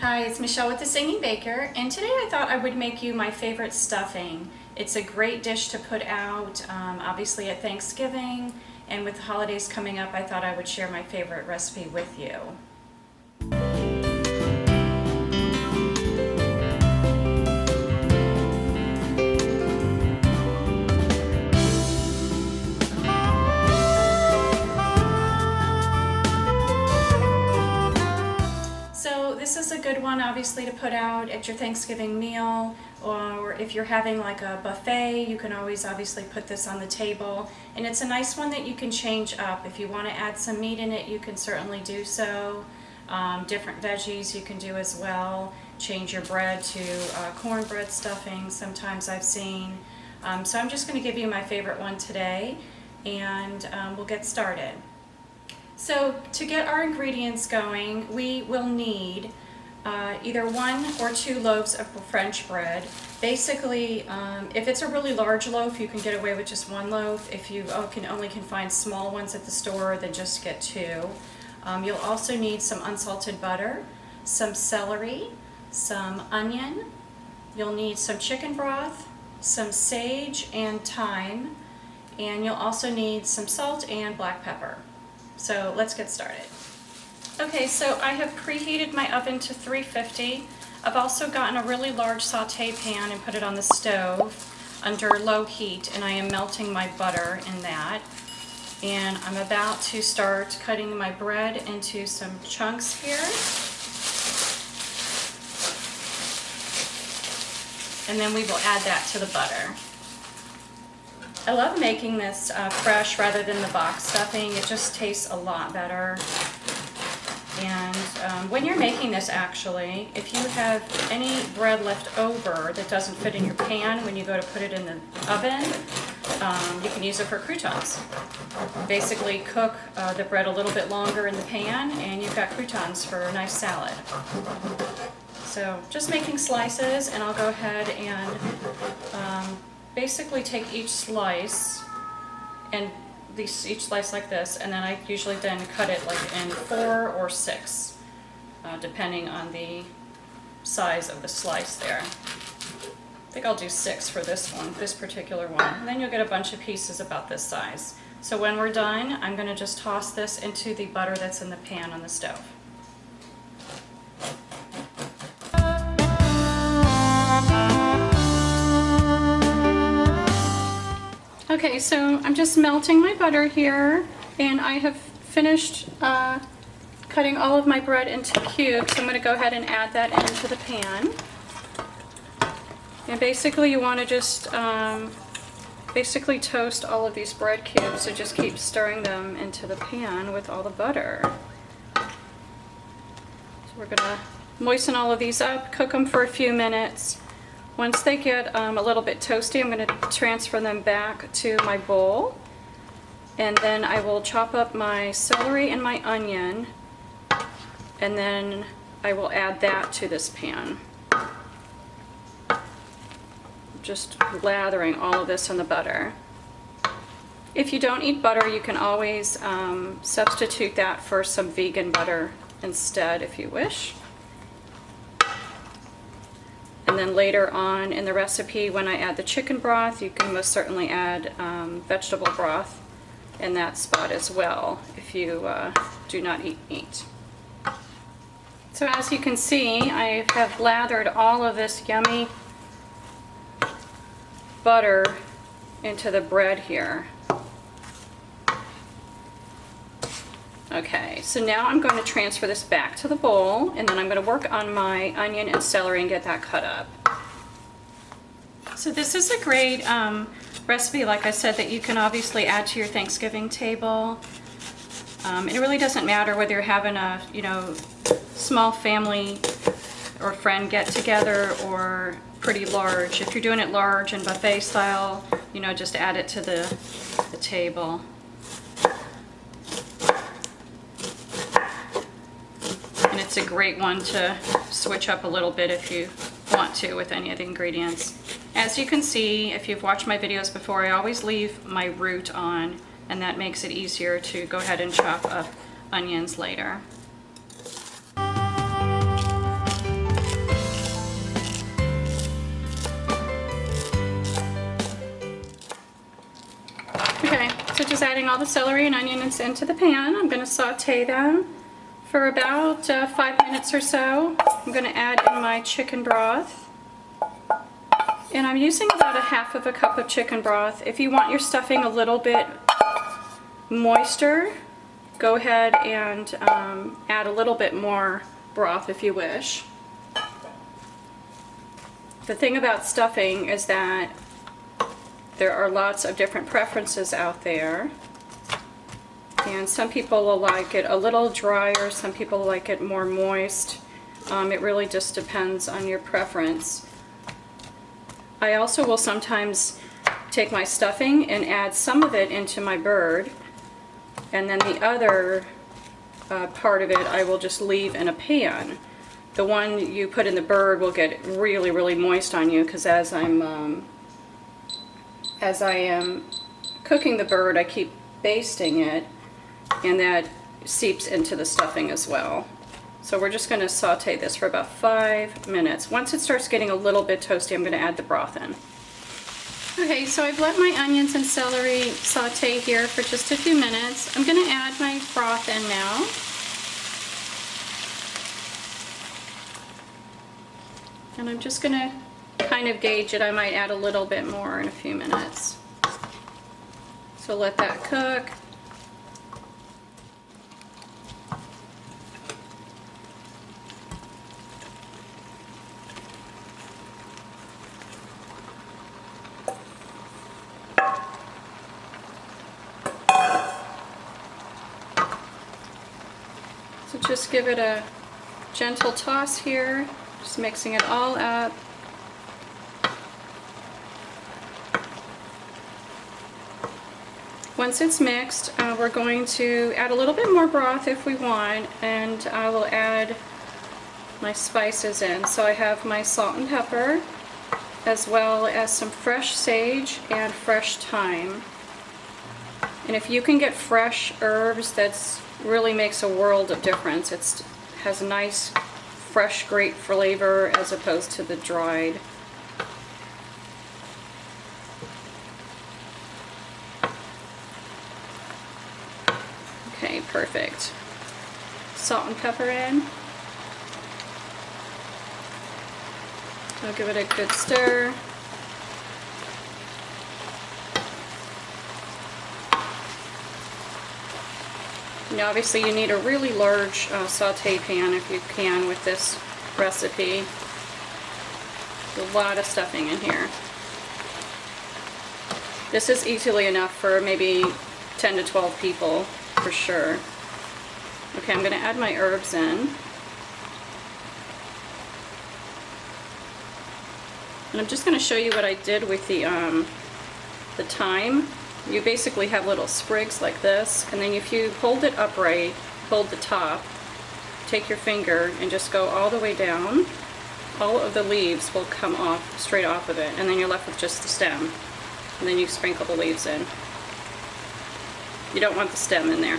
Hi, it's Michelle with the Singing Baker, and today I thought I would make you my favorite stuffing. It's a great dish to put out, obviously at Thanksgiving, and with the holidays coming up, I thought I would share my favorite recipe with you. This is a good one obviously to put out at your Thanksgiving meal, or if you're having like a buffet, you can always obviously put this on the table, and it's a nice one that you can change up. If you want to add some meat in it, you can certainly do so. Different veggies you can do as well. Change your bread to cornbread stuffing, sometimes I've seen. So I'm just going to give you my favorite one today, and we'll get started. So to get our ingredients going, we will need either 1 or 2 loaves of French bread. Basically, if it's a really large loaf, you can get away with just 1 loaf. If you only can find small ones at the store, then just get 2. You'll also need some unsalted butter, some celery, some onion. You'll need some chicken broth, some sage and thyme, and you'll also need some salt and black pepper. So let's get started. Okay, so I have preheated my oven to 350. I've also gotten a really large saute pan and put it on the stove under low heat, and I am melting my butter in that. And I'm about to start cutting my bread into some chunks here. And then we will add that to the butter. I love making this fresh rather than the box stuffing. It just tastes a lot better. And when you're making this, actually, if you have any bread left over that doesn't fit in your pan when you go to put it in the oven, you can use it for croutons. Basically cook the bread a little bit longer in the pan and you've got croutons for a nice salad. So just making slices, and I'll go ahead and basically take each slice, and each slice like this, and then I usually then cut it like in 4 or 6, depending on the size of the slice there. I think I'll do 6 for this one, this particular one, and then you'll get a bunch of pieces about this size. So when we're done, I'm going to just toss this into the butter that's in the pan on the stove. Okay, so I'm just melting my butter here, and I have finished cutting all of my bread into cubes. So I'm going to go ahead and add that into the pan. And basically you want to just basically toast all of these bread cubes, so just keep stirring them into the pan with all the butter. So we're going to moisten all of these up, cook them for a few minutes. Once they get a little bit toasty, I'm going to transfer them back to my bowl, and then I will chop up my celery and my onion, and then I will add that to this pan. Just lathering all of this in the butter. If you don't eat butter, you can always substitute that for some vegan butter instead if you wish. And then later on in the recipe, when I add the chicken broth, you can most certainly add vegetable broth in that spot as well if you do not eat meat. So as you can see, I have lathered all of this yummy butter into the bread here. Okay, so now I'm going to transfer this back to the bowl, and then I'm going to work on my onion and celery and get that cut up. So this is a great recipe, like I said, that you can obviously add to your Thanksgiving table. It really doesn't matter whether you're having a small family or friend get together or pretty large. If you're doing it large and buffet style, just add it to the table. It's a great one to switch up a little bit if you want to with any of the ingredients. As you can see, if you've watched my videos before, I always leave my root on, and that makes it easier to go ahead and chop up onions later. is adding all the celery and onions into the pan. I'm going to saute them for about 5 minutes or so. I'm going to add in my chicken broth. And I'm using about a half of a cup of chicken broth. If you want your stuffing a little bit moister, go ahead and add a little bit more broth if you wish. The thing about stuffing is that there are lots of different preferences out there. And some people will like it a little drier, some people like it more moist. It really just depends on your preference. I also will sometimes take my stuffing and add some of it into my bird, and then the other part of it I will just leave in a pan. The one you put in the bird will get really, really moist on you, because as I am cooking the bird, I keep basting it, and that seeps into the stuffing as well. So we're just going to saute this for about 5 minutes. Once it starts getting a little bit toasty, I'm going to add the broth in. Okay, so I've let my onions and celery saute here for just a few minutes. I'm going to add my broth in now. And I'm just going to kind of gauge it. I might add a little bit more in a few minutes. So let that cook. So just give it a gentle toss here, just mixing it all up. Once it's mixed, we're going to add a little bit more broth if we want, and I will add my spices in. So I have my salt and pepper, as well as some fresh sage and fresh thyme. And if you can get fresh herbs, that's really makes a world of difference. It has a nice, fresh, great flavor as opposed to the dried. Okay, perfect. Salt and pepper in. I'll give it a good stir. Now obviously you need a really large saute pan if you can with this recipe. There's a lot of stuffing in here. This is easily enough for maybe 10 to 12 people for sure. Okay, I'm going to add my herbs in. And I'm just going to show you what I did with the thyme. You basically have little sprigs like this, and then if you hold it upright, hold the top, take your finger and just go all the way down, all of the leaves will come off, straight off of it, and then you're left with just the stem. And then you sprinkle the leaves in. You don't want the stem in there,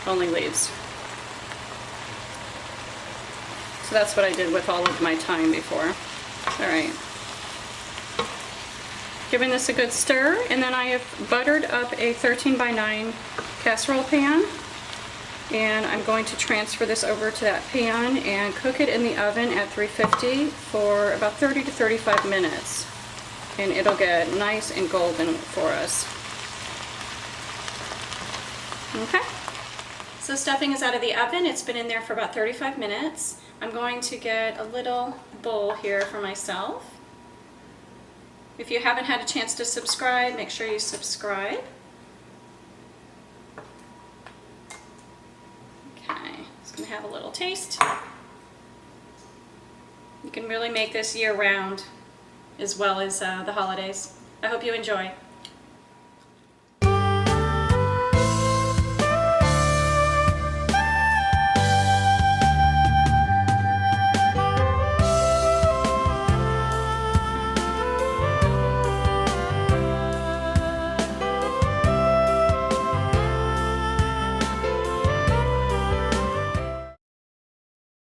only leaves. So that's what I did with all of my thyme before. Alright. Giving this a good stir, and then I have buttered up a 13x9 casserole pan, and I'm going to transfer this over to that pan and cook it in the oven at 350 for about 30 to 35 minutes, and it'll get nice and golden for us. Okay, so stuffing is out of the oven. It's been in there for about 35 minutes. I'm going to get a little bowl here for myself. If you haven't had a chance to subscribe, make sure you subscribe. Okay, just going to have a little taste. You can really make this year-round as well as the holidays. I hope you enjoy.